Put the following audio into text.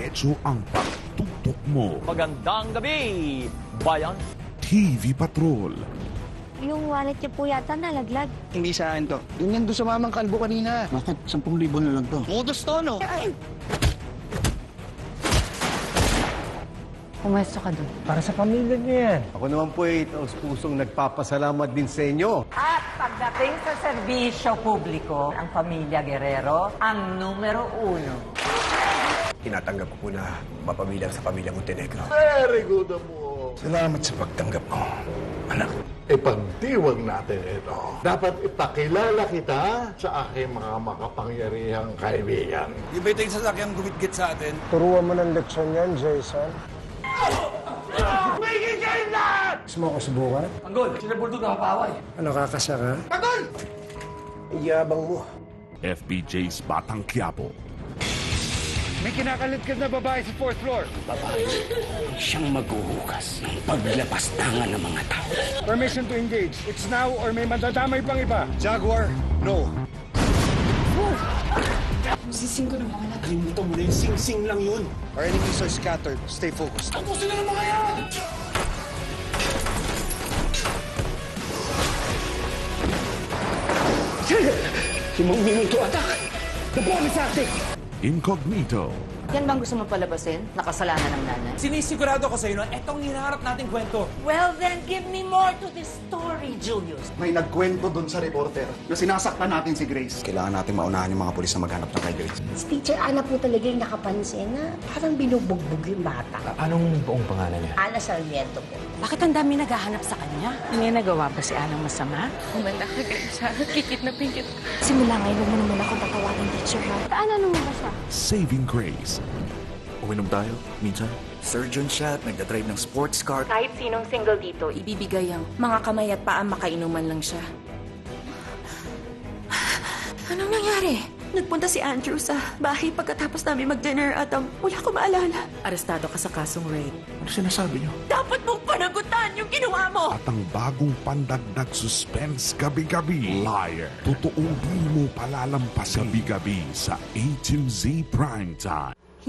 diretso ang pagtutok mo. Magandang gabi, bayan. TV Patrol. Yung wallet niya po yata nalaglag. Hindi sa akin to. Yun yan doon sa mamang kalbo kanina. Bakit? 10,000 na lang to. Modus to, no? Pumesto ka doon. Para sa pamilya niyo yan. Ako naman po ay taos-pusong nagpapasalamat din sa inyo. At pagdating sa serbisyo publiko, ang pamilya Guerrero ang numero 1. Tinatanggap ko po na mapabilang sa pamilya Montenegro. Very good mo. Salamat sa pagtanggap mo, anak. Ipagdiwag natin ito. Dapat ipakilala kita sa aking mga makapangyarihang kaibigan. Yung ba ito yung sasakyang gumit-git sa atin? Turuan mo ng leksyon yan, Jason. Gusto mo ako subukan? Anggol, sinabuldo ka kapaway. Ano, kakasya ka? Anggol! Iyabang mo. FBJ's Batang Quiapo. May kinakalit ka na babae sa 4th floor. Siyang maghuhugas ng paglapastangan ng mga tao. Permission to engage. It's now or may madadamay pang iba. Jaguar, no. Sising ko ng mga anak. Kalimutan mo na yung sing-sing lang yun. Our enemies are scattered. Stay focused. Tapusin na ng mga yan! Si Mang Mimong to attack! The bomb is active! Incognito. Yan bang gusto mo palabasin? Nakasalanan ng nanay? Sinisigurado ko sa iyo na itong hinaharap nating kwento. Well then, give me more to this story, Julius. May nagkwento doon sa reporter na sinasaktan natin si Grace. Kailangan natin maunahan yung mga pulis na maghanap ng kay Grace. Si Teacher Ana po talaga yung nakapansin na parang binubugbog yung bata. Anong buong pangalan niya? Ana Sarmiento po. Bakit ang dami naghahanap sa kanya? May nagawa ba si Anang masama? Kumanda ka ganun siya. Kikidnapin kita. Simula ngayon, huwag mo naman ako tatawagin, teacher, ha? Paano naman ba siya? Saving Grace. Uminom tayo, minsan. Surgeon siya at nagdadrive ng sports car. Kahit sinong single dito, ibibigay ang mga kamay at paa, makainuman lang siya. Anong nangyari? Nagpunta si Andrew sa bahay pagkatapos namin mag-dinner at wala ko maalala. Arestado ka sa kasong rape. Ano sinasabi niyo? Dapat mong panagutan yung ginawa mo! At ang bagong pandagdag suspense gabi-gabi. Liar. Totoong di mo palalampasin gabi-gabi sa A to Z Primetime.